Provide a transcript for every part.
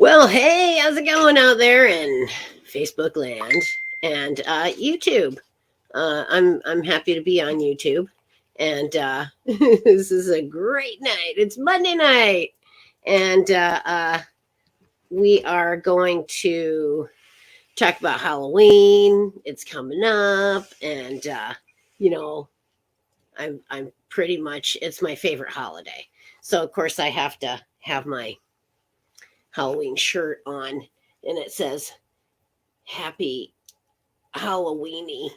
Well, hey, how's it going out there in Facebook land and YouTube? I'm happy to be on YouTube, and this is a great night. It's Monday night, and we are going to talk about Halloween. It's coming up, and you know, I'm pretty much it's my favorite holiday. So of course I have to have my Halloween shirt on, and it says Happy Halloweeny.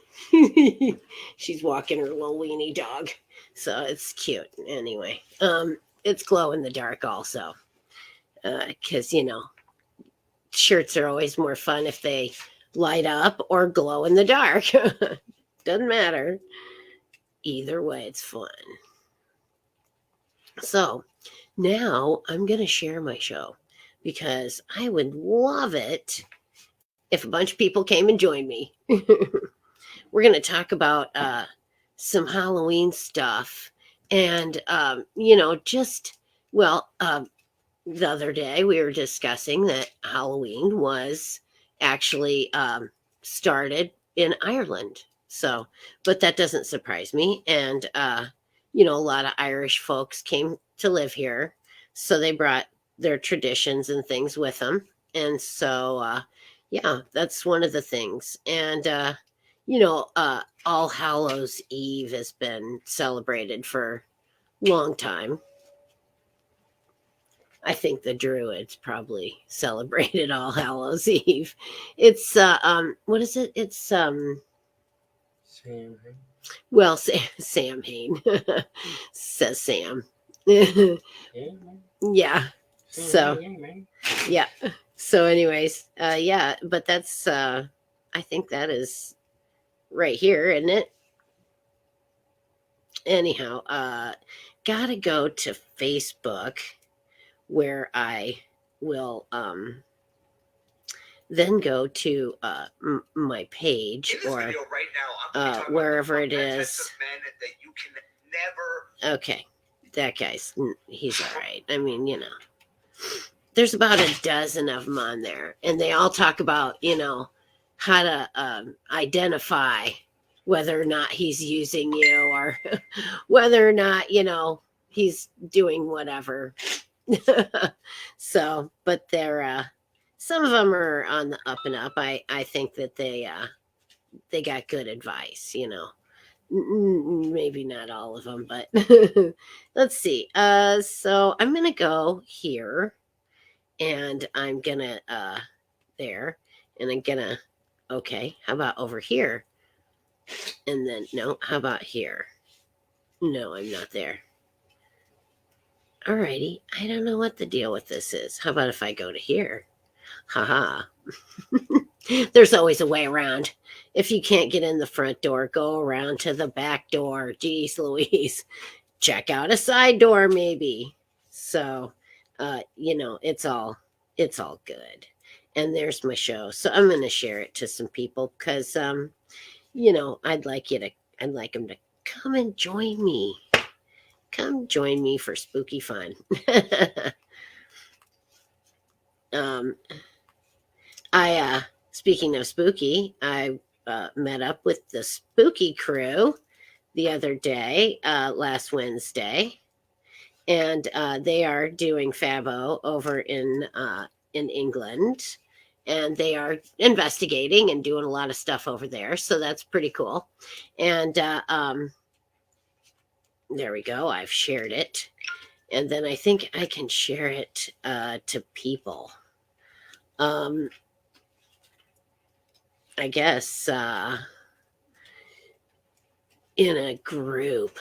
She's walking her little weenie dog. So it's cute. Anyway, it's glow in the dark also. Because, shirts are always more fun if they light up or glow in the dark. Doesn't matter. Either way, it's fun. So now I'm going to share my show because I would love it if a bunch of people came and joined me. We're going to talk about some Halloween stuff. And, the other day we were discussing that Halloween was actually started in Ireland. So, but that doesn't surprise me. And, a lot of Irish folks came to live here. So they brought their traditions and things with them. And so, yeah, that's one of the things. And, All Hallows Eve has been celebrated for a long time. I think the Druids probably celebrated All Hallows Eve. It's what is it? It's Sam. Well, Sam Hain says Sam. Yeah. So yeah. So anyways, yeah, but that's I think that is right here, isn't it? Anyhow, gotta go to Facebook where I will then go to my page or right now, wherever it is. Okay, that guy's he's all right. I mean, there's about a dozen of them on there, and they all talk about how to identify whether or not he's using you or whether or not he's doing whatever. So, but they're some of them are on the up and up. I think that they got good advice. Maybe not all of them, but let's see. So I'm gonna go here, and I'm gonna there, and I'm gonna okay. How about over here? And then no. How about here? No, I'm not there. Alrighty, I don't know what the deal with this is. How about if I go to here? Haha. There's always a way around. If you can't get in the front door, go around to the back door. Geez Louise. Check out a side door maybe. So it's all good. And there's my show. So I'm gonna share it to some people because I'd like them to come and join me. Come join me for spooky fun. I speaking of spooky, I met up with the spooky crew the other day, last Wednesday, and they are doing Fabo over in England, and they are investigating and doing a lot of stuff over there. So that's pretty cool. And there we go. I've shared it, and then I think I can share it to people. I guess in a group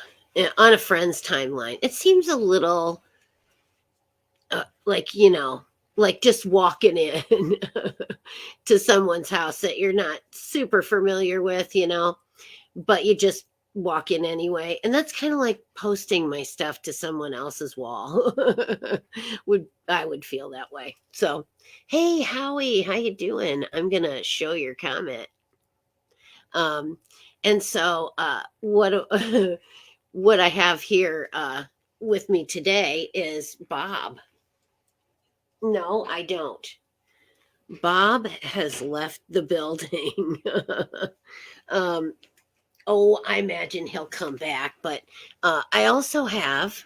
on a friend's timeline. It seems a little like just walking in to someone's house that you're not super familiar with, but you just walk in anyway. And that's kind of like posting my stuff to someone else's wall. I would feel that way. So, hey Howie, how you doing? I'm gonna show your comment. And so what what I have here with me today is Bob. No, I don't. Bob has left the building. um, oh, I imagine he'll come back. But I also have.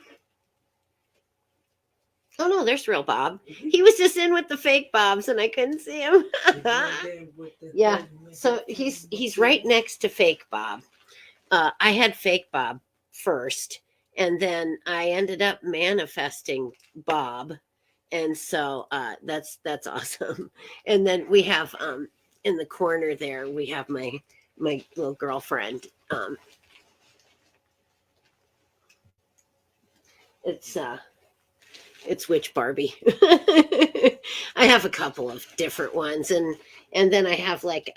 Oh no, there's real Bob. He was just in with the fake Bobs, and I couldn't see him. Yeah, so he's right next to fake Bob. I had fake Bob first, and then I ended up manifesting Bob, and so that's awesome. And then we have in the corner there we have my little girlfriend. It's it's Witch Barbie. I have a couple of different ones, and then I have like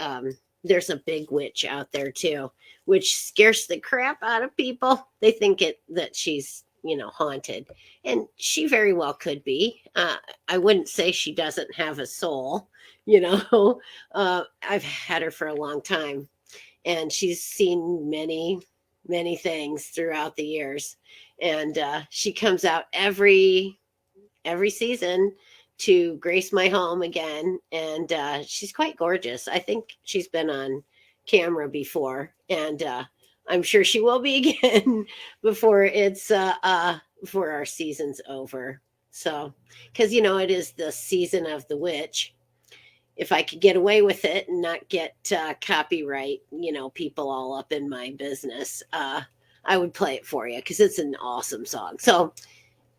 there's a big witch out there too, which scares the crap out of people. They think it that she's haunted, and she very well could be. I wouldn't say she doesn't have a soul. I've had her for a long time, and she's seen many things throughout the years, and she comes out every season to grace my home again. And she's quite gorgeous. I think she's been on camera before, and I'm sure she will be again before before our season's over. So, because it is the season of the witch. If I could get away with it and not get copyright, people all up in my business, I would play it for you because it's an awesome song. So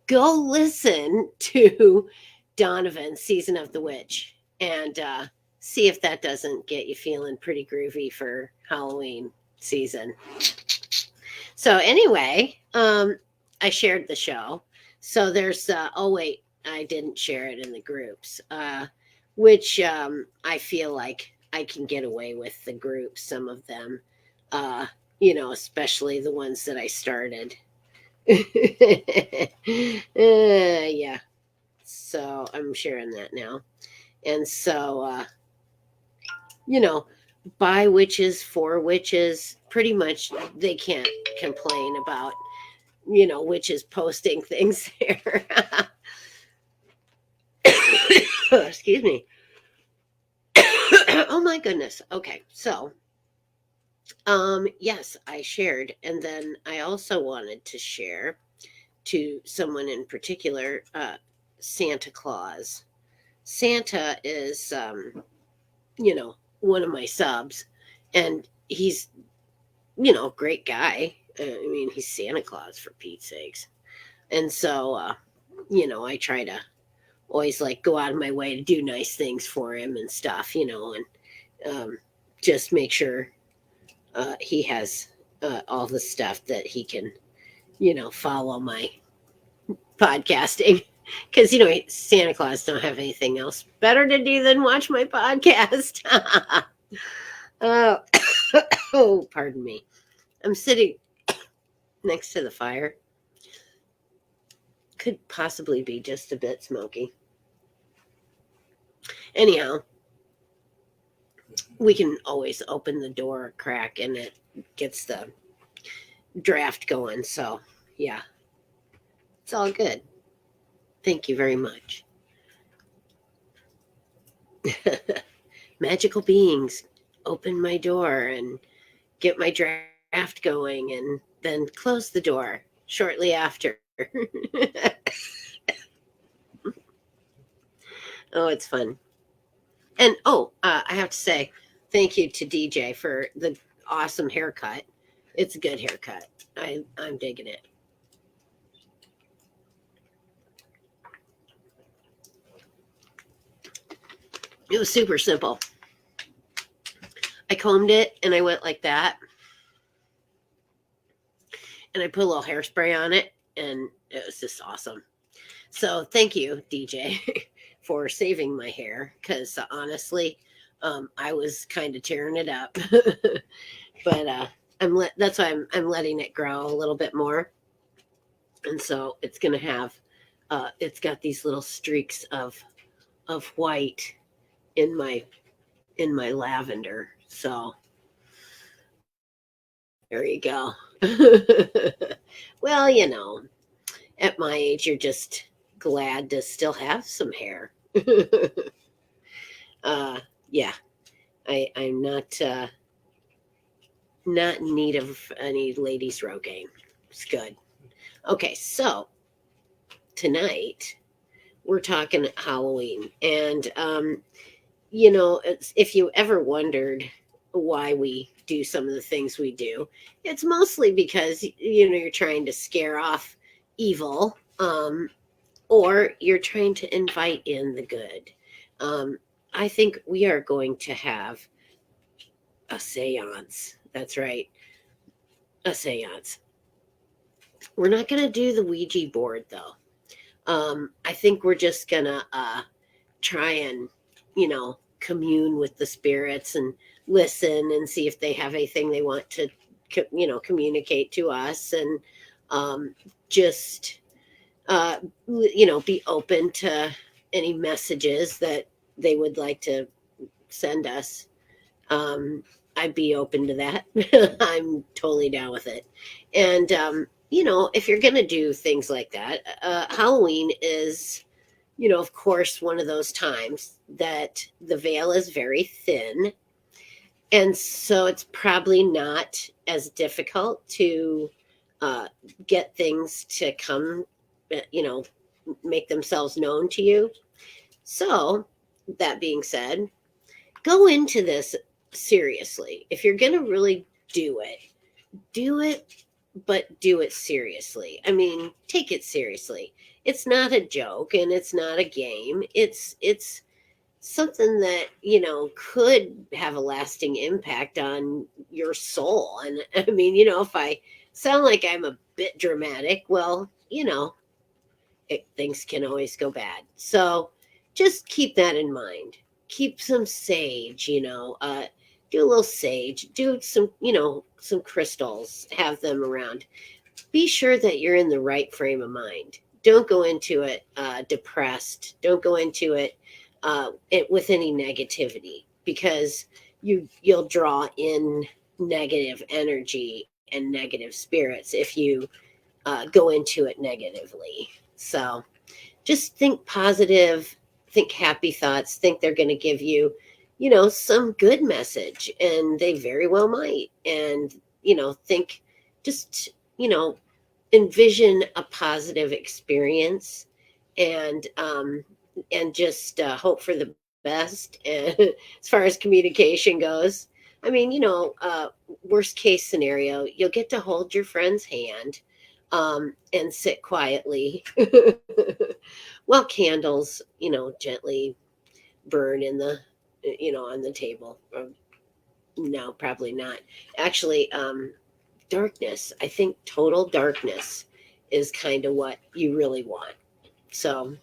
go listen to Donovan's Season of the Witch and see if that doesn't get you feeling pretty groovy for Halloween season. So anyway, I shared the show. So there's oh wait, I didn't share it in the groups, which I feel like I can get away with the groups, some of them, especially the ones that I started. Yeah. So I'm sharing that now. And so, by witches, for witches, pretty much they can't complain about, witches posting things there. Excuse me. Oh my goodness. Okay. So, yes, I shared. And then I also wanted to share to someone in particular, Santa Claus. Santa is, one of my subs, and he's, great guy. I mean, he's Santa Claus for Pete's sakes. And so, I try to always like go out of my way to do nice things for him and stuff, and just make sure he has all the stuff that he can, follow my podcasting. Because Santa Claus don't have anything else better to do than watch my podcast. Oh, pardon me. I'm sitting next to the fire. Could possibly be just a bit smoky. Anyhow, we can always open the door crack and it gets the draft going. So, yeah, it's all good. Thank you very much. Magical beings open my door and get my draft going and then close the door shortly after. Oh, it's fun. And I have to say thank you to DJ for the awesome haircut. It's a good haircut. I'm digging it. It was super simple. I combed it and I went like that. And I put a little hairspray on it, and it was just awesome. So thank you, DJ, for saving my hair, because honestly, I was kind of tearing it up. But that's why I'm letting it grow a little bit more. And so it's gonna have it's got these little streaks of white in my lavender. So there you go. Well, at my age, you're just glad to still have some hair. Yeah, I'm not in need of any ladies row game. It's good. Okay, so tonight we're talking Halloween, and if you ever wondered why we do some of the things we do, it's mostly because you're trying to scare off evil, or you're trying to invite in the good. Um, I think we are going to have a séance. That's right, a séance. We're not going to do the Ouija board though. I think we're just gonna try and, commune with the spirits and listen and see if they have anything they want to, communicate to us, and um, just, be open to any messages that they would like to send us. Um, I'd be open to that. I'm totally down with it. And, if you're going to do things like that, Halloween is, of course, one of those times that the veil is very thin. And so it's probably not as difficult to uh, get things to come, you know, make themselves known to you. So, that being said, go into this seriously. If you're going to really do it, but do it seriously. I mean, take it seriously. It's not a joke and it's not a game. It's something that, could have a lasting impact on your soul. And I mean, if I sound like I'm a bit dramatic, well, things can always go bad. So just keep that in mind. Keep some sage, do a little sage, do some crystals, have them around. Be sure that you're in the right frame of mind. Don't go into it depressed. Don't go into it with any negativity, because you'll draw in negative energy and negative spirits if you go into it negatively. So just think positive, think happy thoughts, think they're going to give you, some good message, and they very well might. And, think, just, envision a positive experience, and just hope for the best. And as far as communication goes, I mean, worst case scenario, you'll get to hold your friend's hand, and sit quietly while candles, gently burn in the, on the table. No, probably not. Actually, darkness. I think total darkness is kind of what you really want. So,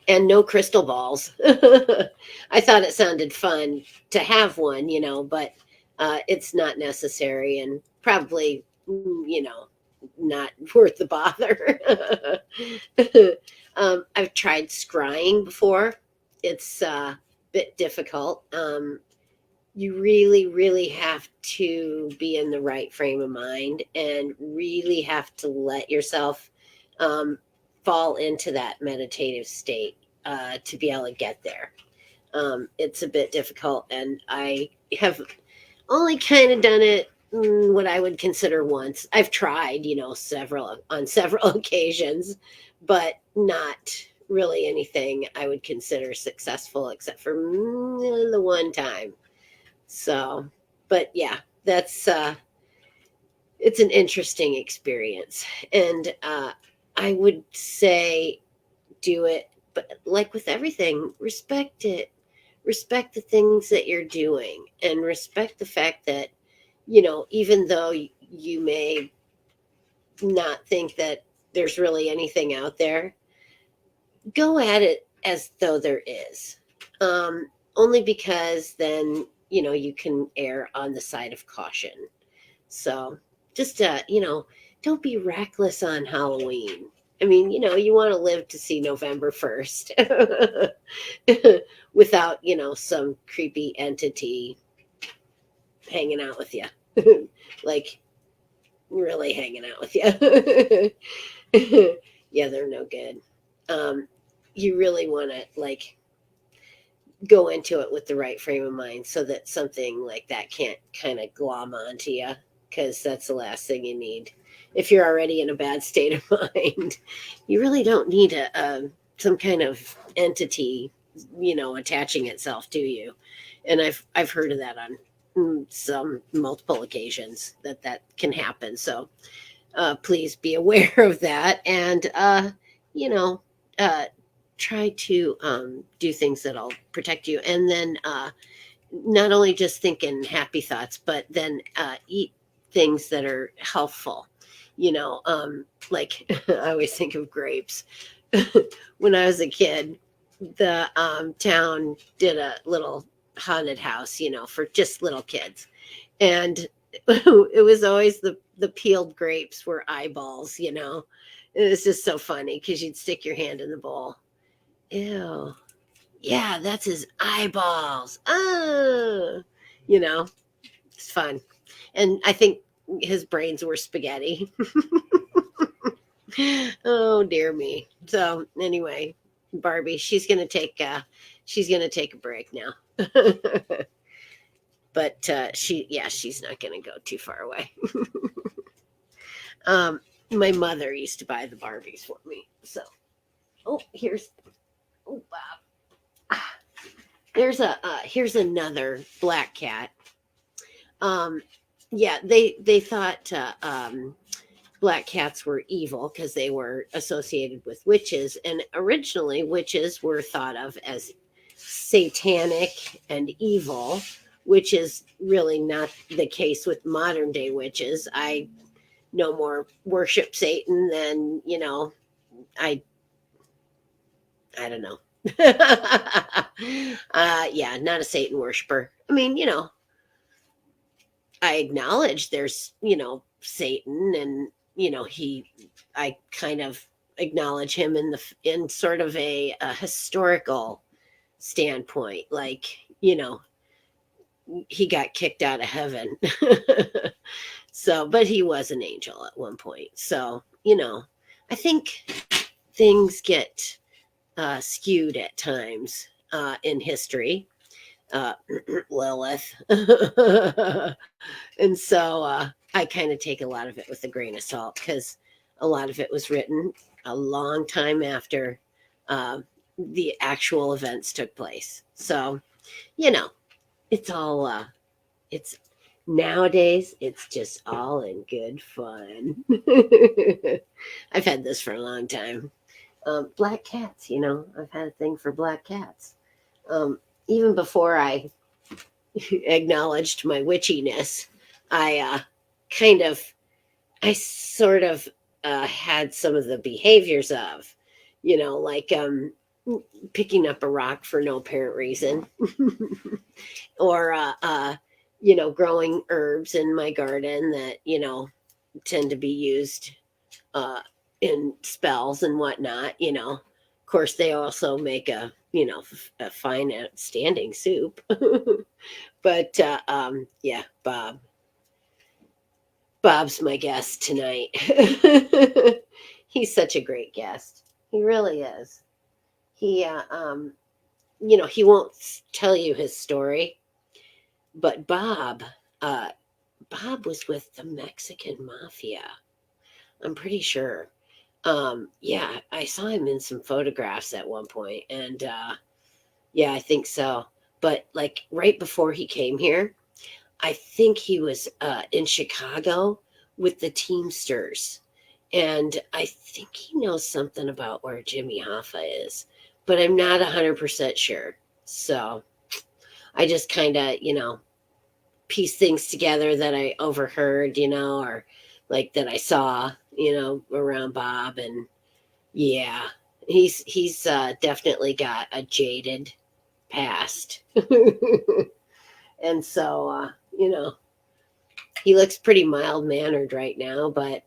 and no crystal balls. I thought it sounded fun to have one, but it's not necessary, and probably, not worth the bother. I've tried scrying before. It's a bit difficult. You really, really have to be in the right frame of mind, and really have to let yourself um, fall into that meditative state to be able to get there. It's a bit difficult, and I have only kind of done it what I would consider once. I've tried, several occasions, but not really anything I would consider successful, except for the one time. So, but yeah, that's it's an interesting experience, and I would say do it, but like with everything, respect it. Respect the things that you're doing, and respect the fact that, even though you may not think that there's really anything out there, go at it as though there is. Only because then, you can err on the side of caution. So just, don't be reckless on Halloween. I mean, you want to live to see November 1st without, some creepy entity hanging out with you. Like, really hanging out with you. Yeah, they're no good. Um, you really want to like go into it with the right frame of mind so that something like that can't kind of glom onto you, because that's the last thing you need. If you're already in a bad state of mind, you really don't need some kind of entity, attaching itself to you. And I've heard of that on some multiple occasions that can happen. So please be aware of that, and you know, uh, try to do things that'll protect you. And then not only just thinking happy thoughts, but then eat things that are healthful. Like I always think of grapes. When I was a kid, the town did a little haunted house, for just little kids, and it was always the peeled grapes were eyeballs. It was just so funny because you'd stick your hand in the bowl. Ew. Yeah, that's his eyeballs. You know, it's fun. And I think his brains were spaghetti. Oh dear me. So anyway, Barbie, she's gonna take a break now. But she's not gonna go too far away. um, my mother used to buy the Barbies for me. So Bob. Here's another black cat. Um, yeah, they thought black cats were evil because they were associated with witches, and originally witches were thought of as satanic and evil, which is really not the case with modern day witches. I no more worship Satan than I I don't know. Yeah, not a Satan worshiper. I mean, I acknowledge there's, Satan, and I kind of acknowledge him in sort of a historical standpoint, like, he got kicked out of heaven. So, but he was an angel at one point. So, I think things get skewed at times in history. Lilith. And so I kind of take a lot of it with a grain of salt, because a lot of it was written a long time after the actual events took place. So, it's all, it's nowadays, it's just all in good fun. I've had this for a long time. Black cats, I've had a thing for black cats. Even before I acknowledged my witchiness, I kind of, I sort of had some of the behaviors of, like picking up a rock for no apparent reason, or, growing herbs in my garden that, tend to be used uh, in spells and whatnot. Of course, they also make a fine, outstanding soup. But yeah, Bob's my guest tonight. He's such a great guest. He really is. He, he won't tell you his story, but Bob was with the Mexican mafia. I'm pretty sure. Yeah, I saw him in some photographs at one point, and yeah, I think so. But like right before he came here, I think he was in Chicago with the Teamsters. And I think he knows something about where Jimmy Hoffa is, but I'm not 100% sure. So I just kind of, piece things together that I overheard, or like that I saw, around Bob. And yeah, he's definitely got a jaded past. And so, he looks pretty mild mannered right now, but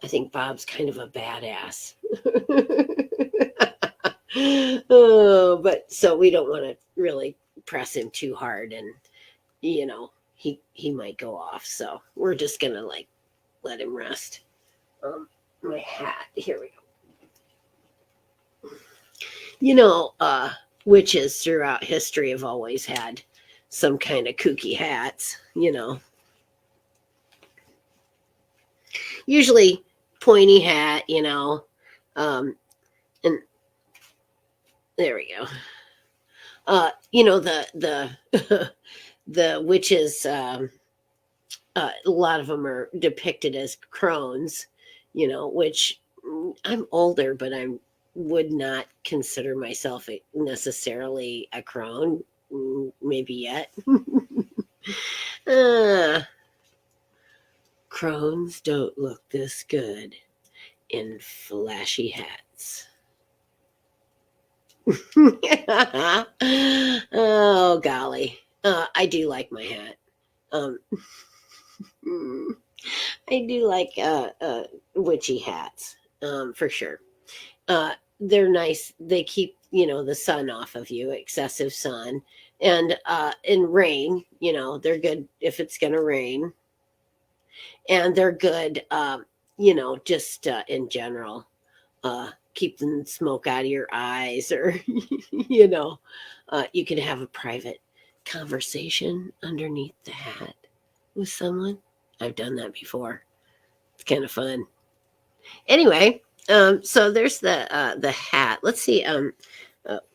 I think Bob's kind of a badass. Oh, but so we don't want to really press him too hard, and he might go off. So we're just gonna like let him rest. My hat. Here we go. You know, witches throughout history have always had some kind of kooky hats, you know. Usually pointy hat, you know. And there we go. You know, the the witches, a lot of them are depicted as crones, you know, which I'm older, but I would not consider myself necessarily a crone, maybe yet. uh, Crones don't look this good in flashy hats. Oh, golly. I do like my hat. Um, I do like witchy hats, for sure. They're nice. They keep, you know, the sun off of you, excessive sun. And in rain, you know, they're good if it's going to rain. And they're good, you know, just in general. Keep the smoke out of your eyes, or, you know, you can have a private conversation underneath the hat with someone. I've done that before. It's kind of fun. Anyway, so there's the hat. Let's see.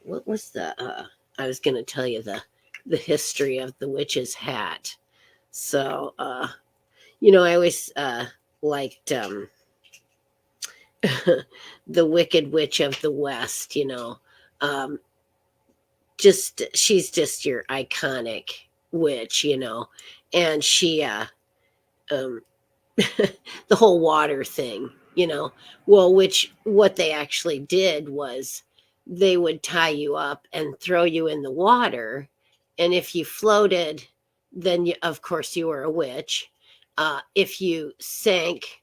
What was the? I was going to tell you the history of the witch's hat. So, you know, I always liked the Wicked Witch of the West. You know, um, just she's just your iconic witch. You know, and she um, the whole water thing, you know. Well, which what they actually did was they would tie you up and throw you in the water. And if you floated, then you, of course you were a witch. If you sank,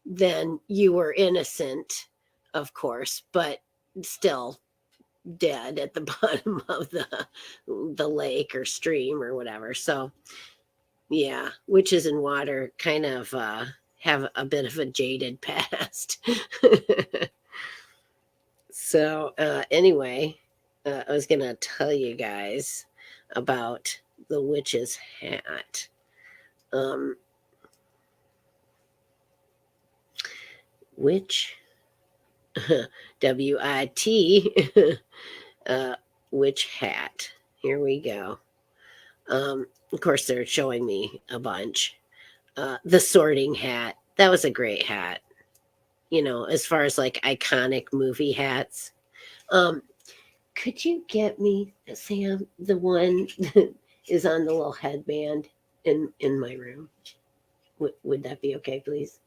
then you were innocent, of course, but still dead at the bottom of the lake or stream or whatever. So yeah, witches in water kind of have a bit of a jaded past. So, anyway, I was going to tell you guys about the witch's hat. Witch, WIT, witch hat. Here we go. Of course, they're showing me a bunch. The sorting hat. That was a great hat. You know, as far as like iconic movie hats. Um, could you get me, Sam, the one that is on the little headband in my room? Would that be okay, please?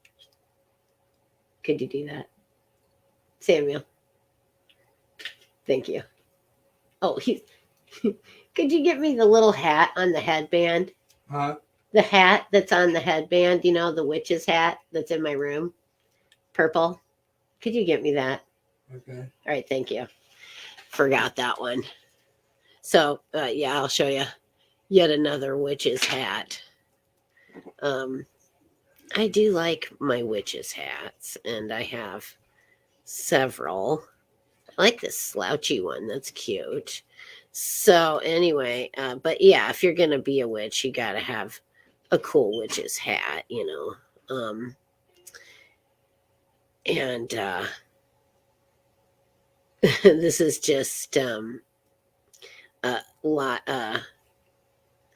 Could you do that, Samuel? Thank you. Oh, he. Could you get me the little hat on the headband? Huh? The hat that's on the headband, you know, the witch's hat that's in my room, purple. Could you get me that? Okay. All right, thank you. Forgot that one. So, yeah, I'll show you yet another witch's hat. I do like my witch's hats, and I have several. I like this slouchy one. That's cute. So, anyway, but yeah, if you're going to be a witch, you got to have a cool witch's hat, you know. And this is just a lot.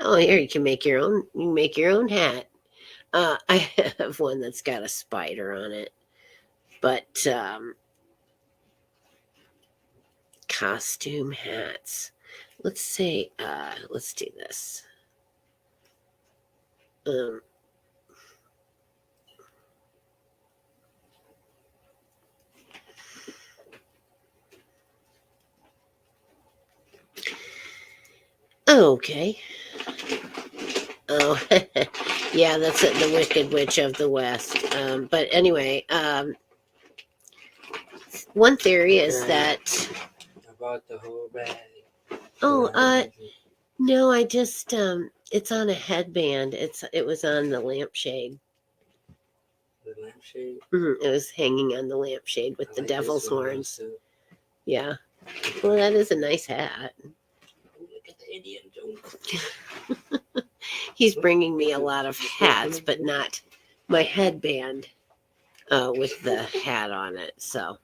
Oh, here you can make your own. You can make your own hat. I have one that's got a spider on it, but costume hats. Let's say, let's do this. Okay. Oh, yeah, that's it, the Wicked Witch of the West. But anyway, one theory is that. About the whole bag. Oh, no, I just it's on a headband. It was on the lampshade. The lampshade. It was hanging on the lampshade with the devil's horns. Yeah. Well, that is a nice hat. Look at the Indian joke. He's bringing me a lot of hats, but not my headband with the hat on it. So,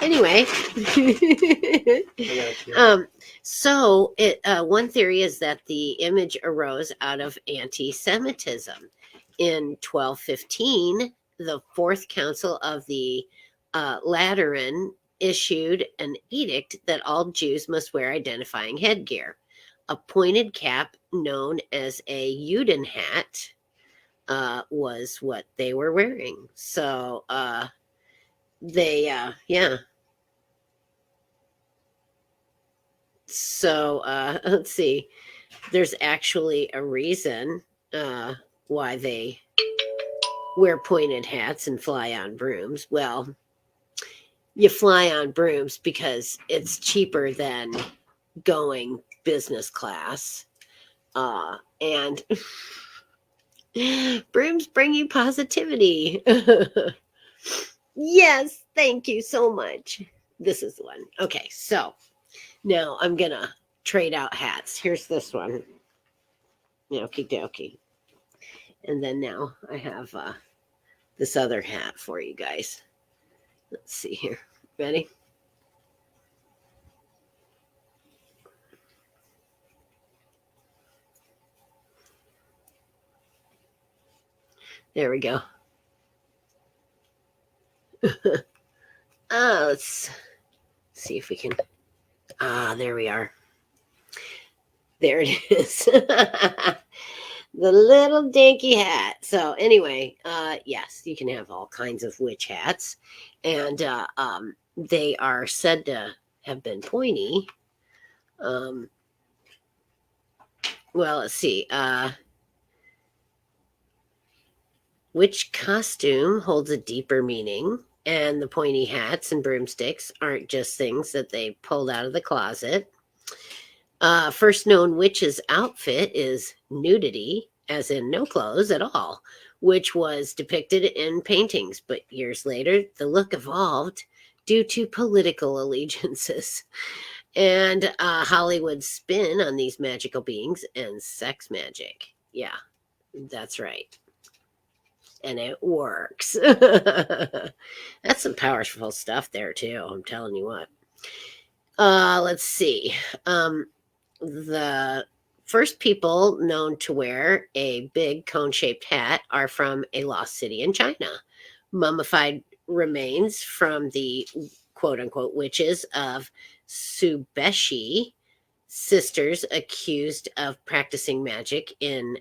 anyway, I got you. so one theory is that the image arose out of anti-Semitism. In 1215, the Fourth Council of the Lateran issued an edict that all Jews must wear identifying headgear. A pointed cap known as a Juden hat was what they were wearing. So yeah. So let's see. There's actually a reason why they wear pointed hats and fly on brooms. Well, you fly on brooms because it's cheaper than going business class. And brooms bring you positivity. Yes, thank you so much. This is the one. Okay, so now I'm going to trade out hats. Here's this one. Okie dokie. And then now I have this other hat for you guys. Let's see here. Ready? There we go. Let's see if we can. There we are. There it is. The little dinky hat. So anyway, yes, you can have all kinds of witch hats, and they are said to have been pointy. Well, let's see. Which costume holds a deeper meaning? And the pointy hats and broomsticks aren't just things that they pulled out of the closet. First known witch's outfit is nudity, as in no clothes at all, which was depicted in paintings. But years later, the look evolved due to political allegiances and Hollywood's spin on these magical beings and sex magic. Yeah, that's right. And it works. That's some powerful stuff there, too. I'm telling you what. Let's see. The first people known to wear a big cone shaped hat are from a lost city in China. Mummified remains from the quote unquote witches of Subeshi, sisters accused of practicing magic in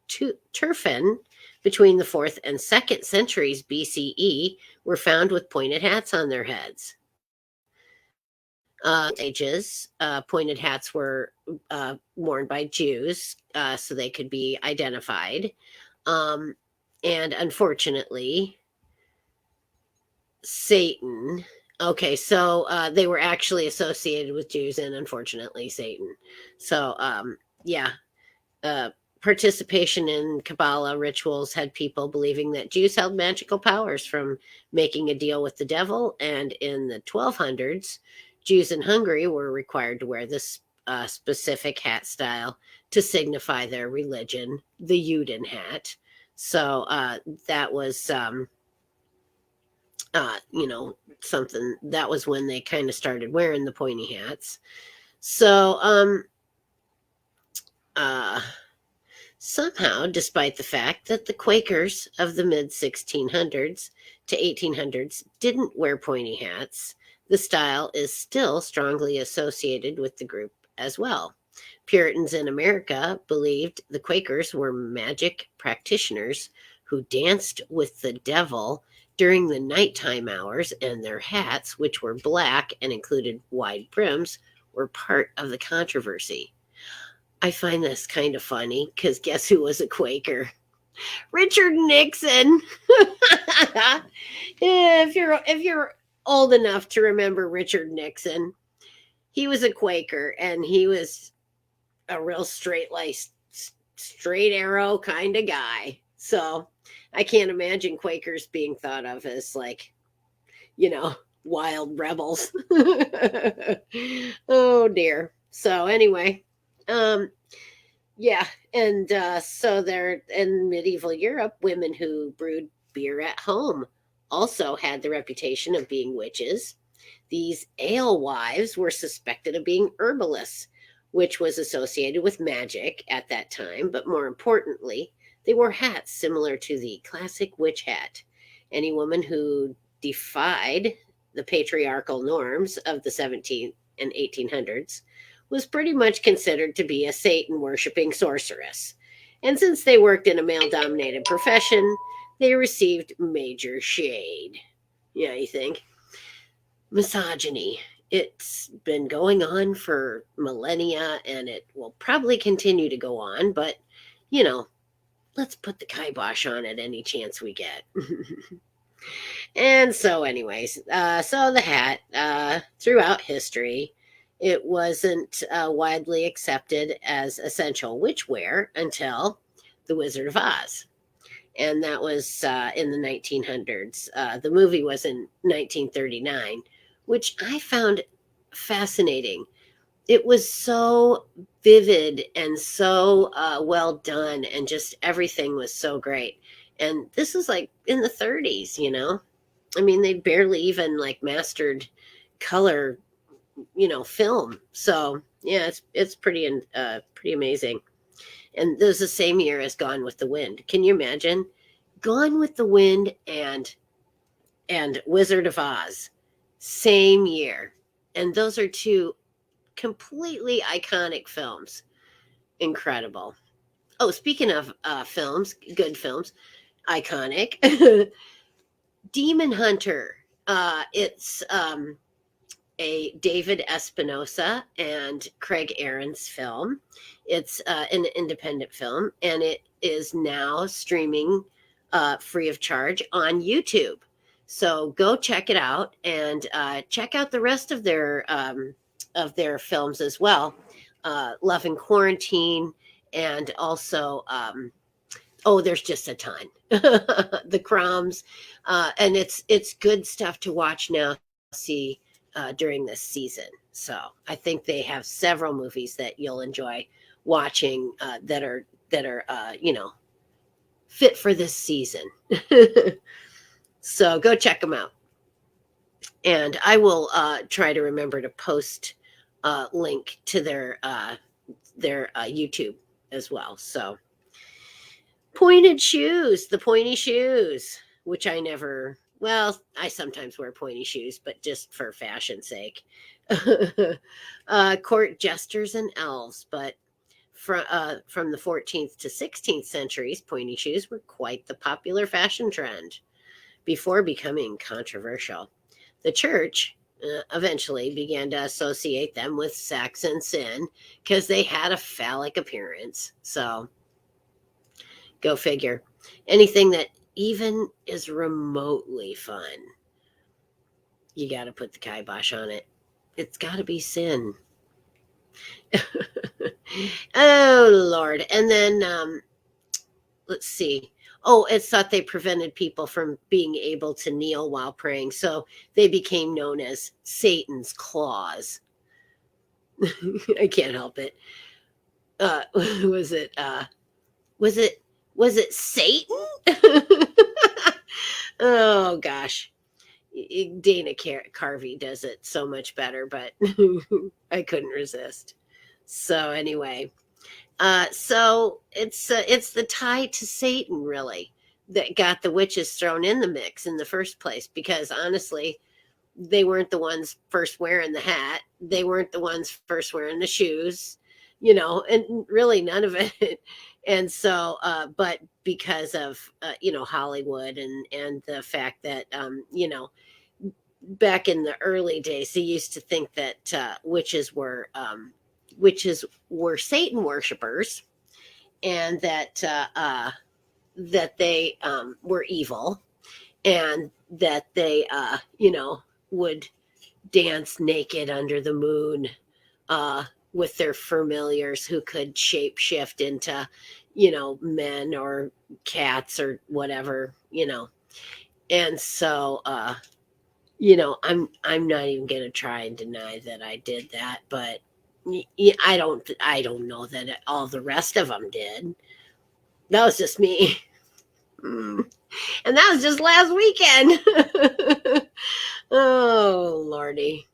Turfan between the 4th and 2nd centuries BCE, were found with pointed hats on their heads. Ages, pointed hats were worn by Jews so they could be identified. And unfortunately, Satan. Okay, so they were actually associated with Jews and unfortunately Satan. So, yeah. Participation in Kabbalah rituals had people believing that Jews held magical powers from making a deal with the devil. And in the 1200s, Jews in Hungary were required to wear this specific hat style to signify their religion, the Juden hat. So that was, something that was when they kind of started wearing the pointy hats. So, somehow, despite the fact that the Quakers of the mid 1600s to 1800s didn't wear pointy hats, the style is still strongly associated with the group as well. Puritans in America believed the Quakers were magic practitioners who danced with the devil during the nighttime hours, and their hats, which were black and included wide brims, were part of the controversy. I find this kind of funny because guess who was a Quaker? Richard Nixon. if you're old enough to remember Richard Nixon, he was a Quaker and he was a real straight arrow kind of guy. So I can't imagine Quakers being thought of as like, wild rebels. Oh dear. So anyway, um, yeah, and so there in medieval Europe, women who brewed beer at home also had the reputation of being witches. These alewives were suspected of being herbalists, which was associated with magic at that time, but more importantly, they wore hats similar to the classic witch hat. Any woman who defied the patriarchal norms of the 17th and 1800s was pretty much considered to be a Satan worshiping sorceress. And since they worked in a male dominated profession, they received major shade. Yeah, you think? Misogyny. It's been going on for millennia and it will probably continue to go on, but you know, let's put the kibosh on it any chance we get. And so, anyways, so the hat, throughout history, it wasn't widely accepted as essential witch wear until The Wizard of Oz. And that was in the 1900s. The movie was in 1939, which I found fascinating. It was so vivid and so well done, and just everything was so great. And this is like in the 30s, I mean, they barely even like mastered color, film. So yeah, it's pretty amazing. And this was the same year as Gone with the Wind. Can you imagine? Gone with the Wind and Wizard of Oz, same year. And those are two completely iconic films. Incredible. Oh, speaking of films, good films, iconic. Demon Hunter. It's a David Espinosa and Craig Aaron's film. It's an independent film, and it is now streaming free of charge on YouTube. So go check it out and check out the rest of their films as well. Love and Quarantine, and also there's just a ton. The Crumbs, and it's good stuff to watch now. See during this season. So I think they have several movies that you'll enjoy watching that are fit for this season. So go check them out. And I will try to remember to post a link to their YouTube as well. So pointed shoes, the pointy shoes, which I sometimes wear pointy shoes, but just for fashion's sake. Court jesters and elves, but from the 14th to 16th centuries, pointy shoes were quite the popular fashion trend before becoming controversial. The church eventually began to associate them with sex and sin because they had a phallic appearance. So go figure. Anything that even is remotely fun, you got to put the kibosh on it. It's got to be sin. Oh, Lord. And then, let's see. Oh, it's thought they prevented people from being able to kneel while praying. So they became known as Satan's claws. I can't help it. Was it Satan? Oh gosh. Dana Carvey does it so much better, but I couldn't resist. So anyway, so it's the tie to Satan really that got the witches thrown in the mix in the first place, because honestly, they weren't the ones first wearing the hat. They weren't the ones first wearing the shoes, and really none of it. And so, but because of, Hollywood and the fact that, back in the early days, they used to think that witches were Satan worshipers, and that they were evil, and that they, would dance naked under the moon with their familiars who could shape shift into, men or cats or whatever, And so, I'm not even gonna try and deny that I did that, but I don't know that all the rest of them did. That was just me. Mm. And that was just last weekend. Oh, Lordy.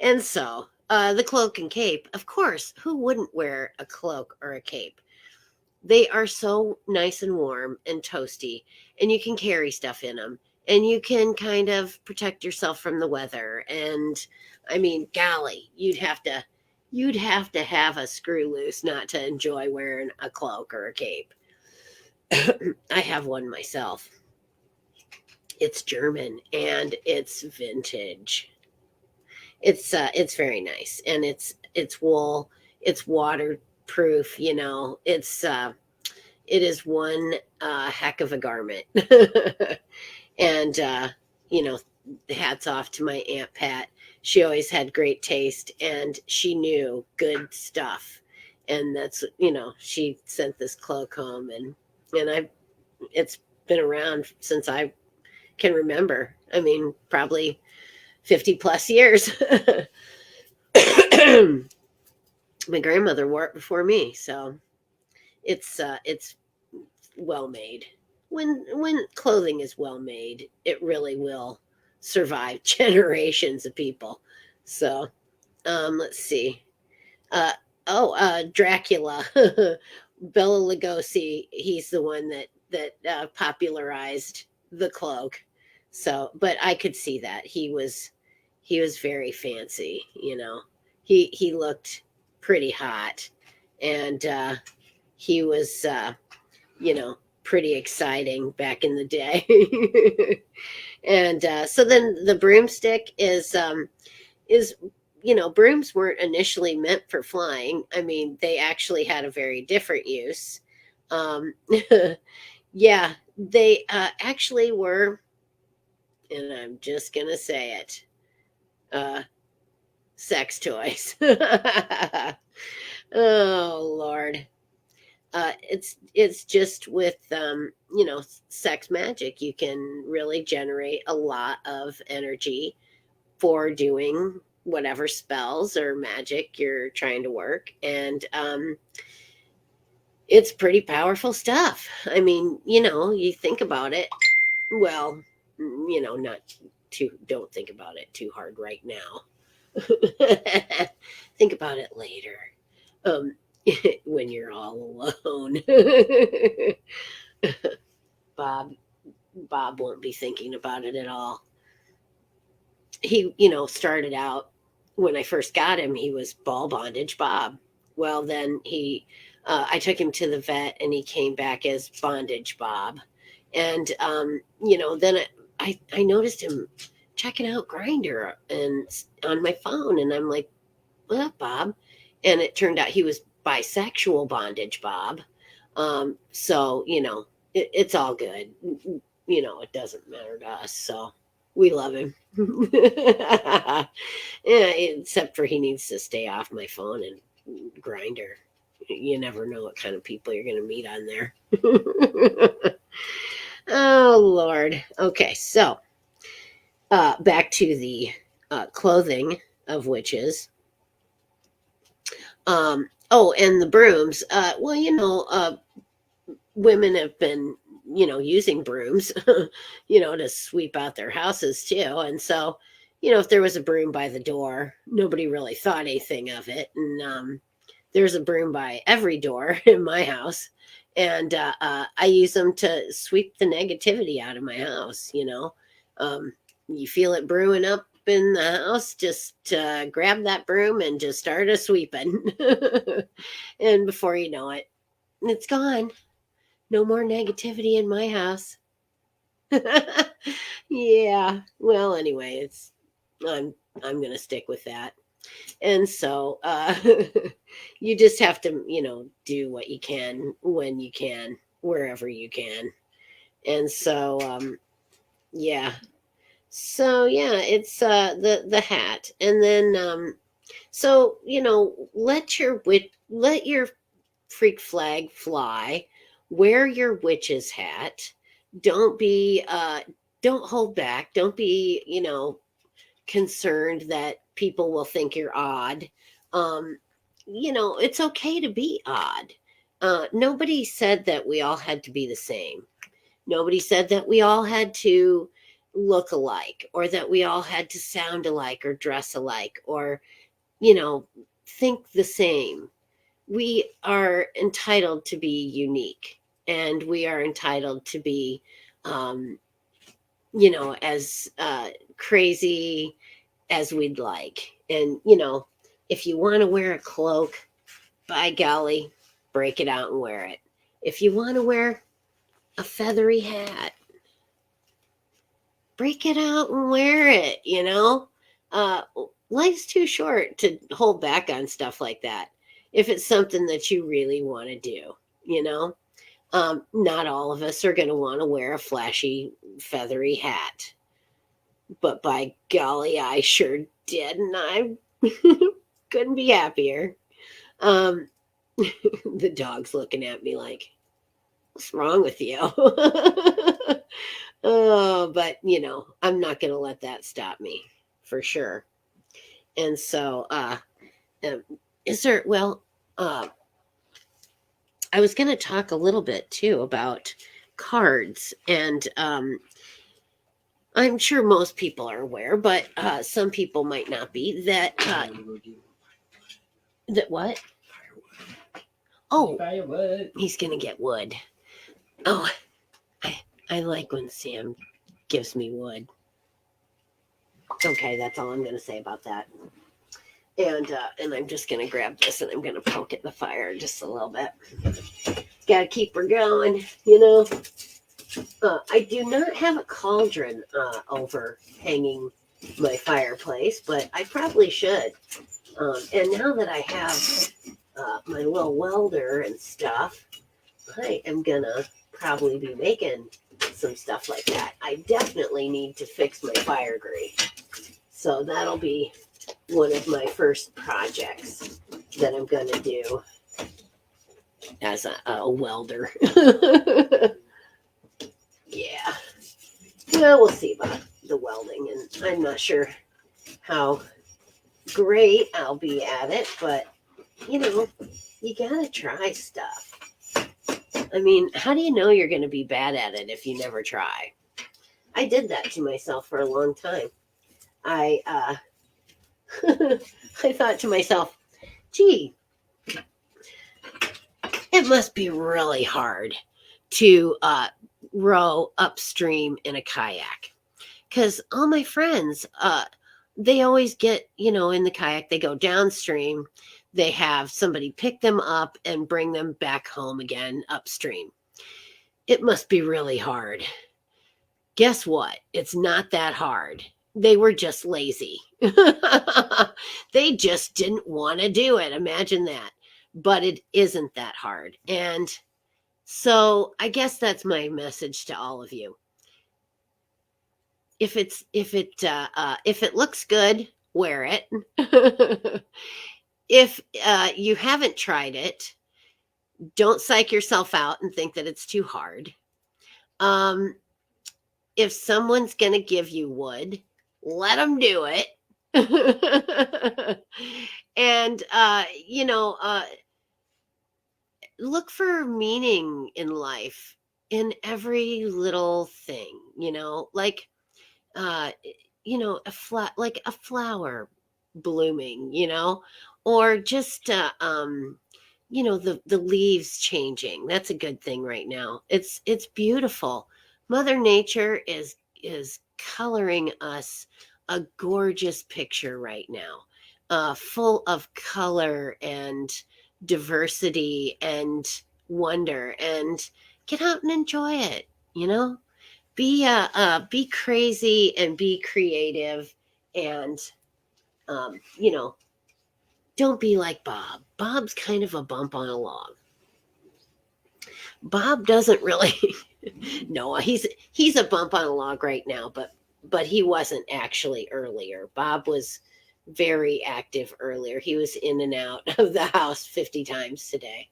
And so, the cloak and cape, of course, who wouldn't wear a cloak or a cape? They are so nice and warm and toasty, and you can carry stuff in them, and you can kind of protect yourself from the weather. And I mean, golly, you'd have to have a screw loose not to enjoy wearing a cloak or a cape. I have one myself. It's German and it's vintage. It's very nice, and it's wool. It's waterproof. It is one heck of a garment. And hats off to my Aunt Pat. She always had great taste, and she knew good stuff. And that's she sent this cloak home, and it's been around since I can remember. I mean, probably 50 plus years. My grandmother wore it before me, so it's well made. When clothing is well made, it really will survive generations of people. So, let's see. Uh, Dracula, Bela Lugosi. He's the one that popularized the cloak. So, but I could see that he was very fancy. He looked pretty hot, and he was pretty exciting back in the day. And so then the broomstick is brooms weren't initially meant for flying. I mean, they actually had a very different use. um yeah, they actually were, and I'm just gonna say it, uh sex toys. Oh, Lord. It's just with sex magic, you can really generate a lot of energy for doing whatever spells or magic you're trying to work. And it's pretty powerful stuff. I mean, you think about it. Well, not too, don't think about it too hard right now. Think about it later. Um, when you're all alone. Bob Bob won't be thinking about it at all. He, started out when I first got him, he was ball bondage Bob. Well, then I took him to the vet, and he came back as bondage Bob. And, then I noticed him checking out Grinder and on my phone, and I'm like, what, Bob? And it turned out he was bisexual bondage Bob. So, it's all good. It doesn't matter to us. So we love him. Yeah, except for he needs to stay off my phone and Grinder. You never know what kind of people you're going to meet on there. Oh, Lord. Okay, so back to the clothing of witches. And the brooms. Women have been, using brooms, to sweep out their houses too. And so, if there was a broom by the door, nobody really thought anything of it. And there's a broom by every door in my house. And I use them to sweep the negativity out of my house. You feel it brewing up in the house, just grab that broom and just start a sweeping. And before you know it, it's gone. No more negativity in my house. Yeah. Well, anyway, I'm gonna stick with that. And so you just have to, do what you can when you can, wherever you can. And so yeah. So yeah, it's the hat. And then so, let your freak flag fly. Wear your witch's hat. Don't be don't hold back. Don't be, concerned that people will think you're odd. Um, it's okay to be odd. Nobody said that we all had to be the same. Nobody said that we all had to look alike or that we all had to sound alike or dress alike or, you know, think the same. We are entitled to be unique and we are entitled to be, um, as crazy as we'd like. And, if you want to wear a cloak, by golly, break it out and wear it. If you want to wear a feathery hat, break it out and wear it. Uh, Life's too short to hold back on stuff like that. If it's something that you really want to do, you know, not all of us are going to want to wear a flashy, feathery hat. But by golly, I sure did. And I couldn't be happier. Um, the dog's looking at me like, what's wrong with you? Oh, but I'm not going to let that stop me for sure. And so, um, uh, I was going to talk a little bit too about cards. And I'm sure most people are aware, but some people might not be that. That what? Oh, he's going to get wood. Oh, I like when Sam gives me wood. Okay, that's all I'm going to say about that. And I'm just going to grab this and I'm going to poke at the fire just a little bit. Got to keep her going, I do not have a cauldron overhanging my fireplace, but I probably should. And now that I have my little welder and stuff, I am going to probably be making some stuff like that. I definitely need to fix my fire grate. So that'll be one of my first projects that I'm going to do as a welder. Yeah. Well, we'll see about the welding. And I'm not sure how great I'll be at it, but, you got to try stuff. I mean, how do you know you're going to be bad at it if you never try? I did that to myself for a long time. I I thought to myself, gee, it must be really hard to row upstream in a kayak. Because all my friends, they always get, in the kayak, they go downstream. They have somebody pick them up and bring them back home again upstream. It must be really hard. Guess what? It's not that hard. They were just lazy. They just didn't want to do it. Imagine that. But it isn't that hard. And so I guess that's my message to all of you. If it looks good, wear it. If you haven't tried it, don't psych yourself out and think that it's too hard. If someone's going to give you wood, let them do it. And, look for meaning in life in every little thing, like, like a flower blooming, or just, the leaves changing. That's a good thing right now. It's beautiful. Mother Nature is coloring us a gorgeous picture right now, full of color and diversity and wonder. And get out and enjoy it. Be crazy and be creative, and don't be like Bob. Bob's kind of a bump on a log. Bob doesn't really no, he's a bump on a log right now, but he wasn't actually earlier. Bob was very active earlier. He was in and out of the house 50 times today.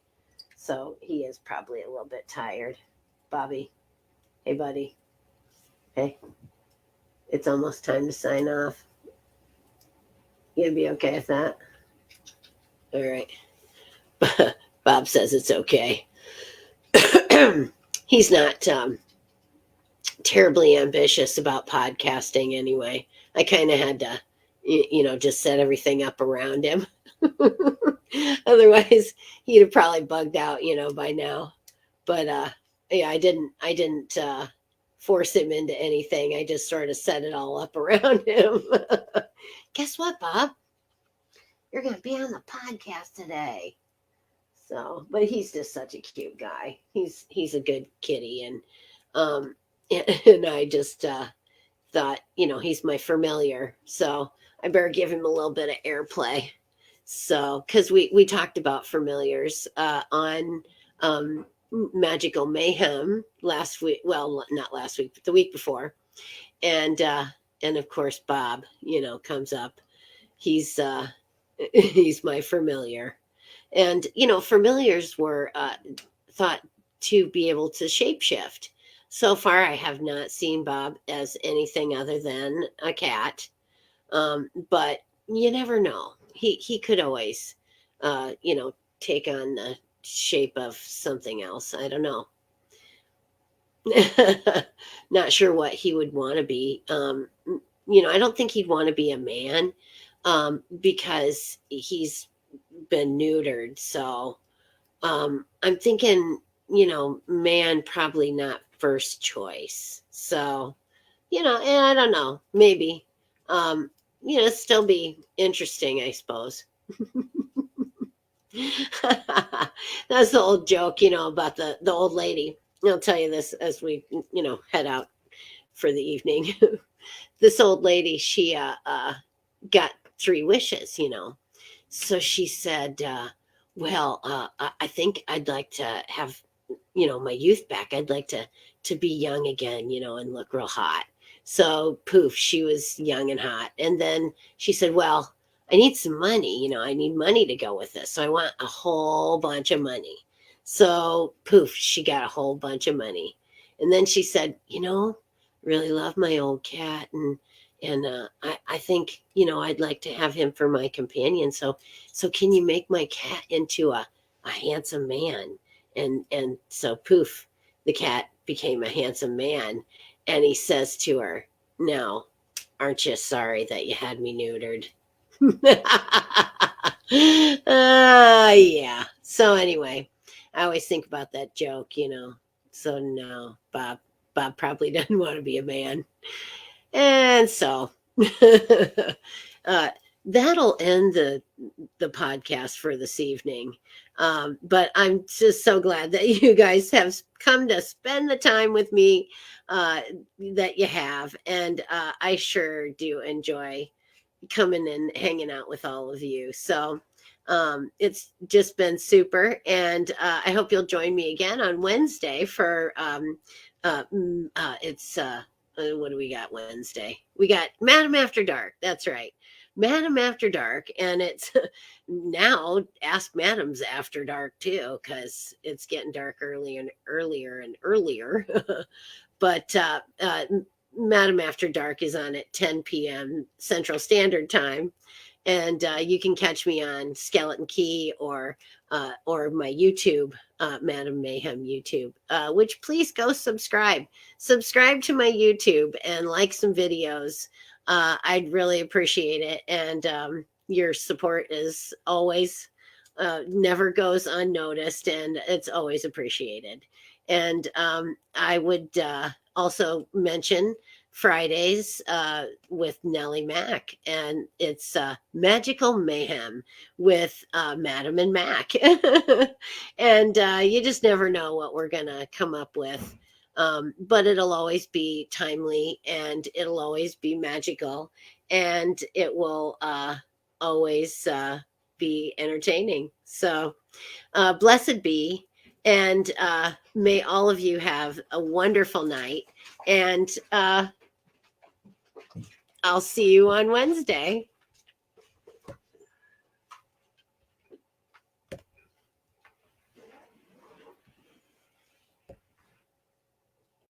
So he is probably a little bit tired. Bobby. Hey buddy. Okay. It's almost time to sign off. You'd be okay with that? All right. Bob says it's okay. He's not terribly ambitious about podcasting anyway. I kind of had to, just set everything up around him. Otherwise, he'd have probably bugged out, by now. But yeah, I didn't force him into anything. I just sort of set it all up around him. Guess what, Bob? You're going to be on the podcast today. So, but he's just such a cute guy. He's a good kitty, and and I just thought, he's my familiar, so I better give him a little bit of airplay. So, because we talked about familiars on Magical Mayhem last week. Well, not last week, but the week before, and of course Bob, comes up. He's he's my familiar. And, familiars were thought to be able to shapeshift. So far, I have not seen Bob as anything other than a cat. But you never know. He could always, take on the shape of something else. I don't know. Not sure what he would want to be. I don't think he'd want to be a man because he's been neutered. So I'm thinking, man, probably not first choice. So, and I don't know, maybe, still be interesting, I suppose. That's the old joke, about the old lady. I'll tell you this as we, head out for the evening. This old lady, she got 3 wishes, So she said, well, I think I'd like to have, my youth back. I'd like to be young again, and look real hot. So poof, she was young and hot. And then she said, well, I need some money. I need money to go with this. So I want a whole bunch of money. So poof, she got a whole bunch of money. And then she said, really love my old cat. And I think, I'd like to have him for my companion. So can you make my cat into a handsome man? And so poof, the cat became a handsome man. And he says to her, now, aren't you sorry that you had me neutered? Yeah. So anyway, I always think about that joke, So no, Bob probably doesn't want to be a man. And so that'll end the podcast for this evening. But I'm just so glad that you guys have come to spend the time with me that you have. And I sure do enjoy coming and hanging out with all of you. So it's just been super. And I hope you'll join me again on Wednesday for what do we got Wednesday? We got Madam After Dark. That's right. Madam After Dark. And it's now Ask Madams After Dark too, because it's getting dark earlier and earlier. But Madam After Dark is on at 10 p.m. Central Standard Time. And you can catch me on Skeleton Key or my YouTube, Madam Mayhem YouTube, which please go subscribe. Subscribe to my YouTube and like some videos. I'd really appreciate it. And your support is always, never goes unnoticed, and it's always appreciated. And I would also mention Fridays with Nellie Mack, and it's Magical Mayhem with Madam and Mac. And you just never know what we're gonna come up with, but it'll always be timely, and it'll always be magical, and it will always be entertaining. So blessed be, and may all of you have a wonderful night, and I'll see you on Wednesday.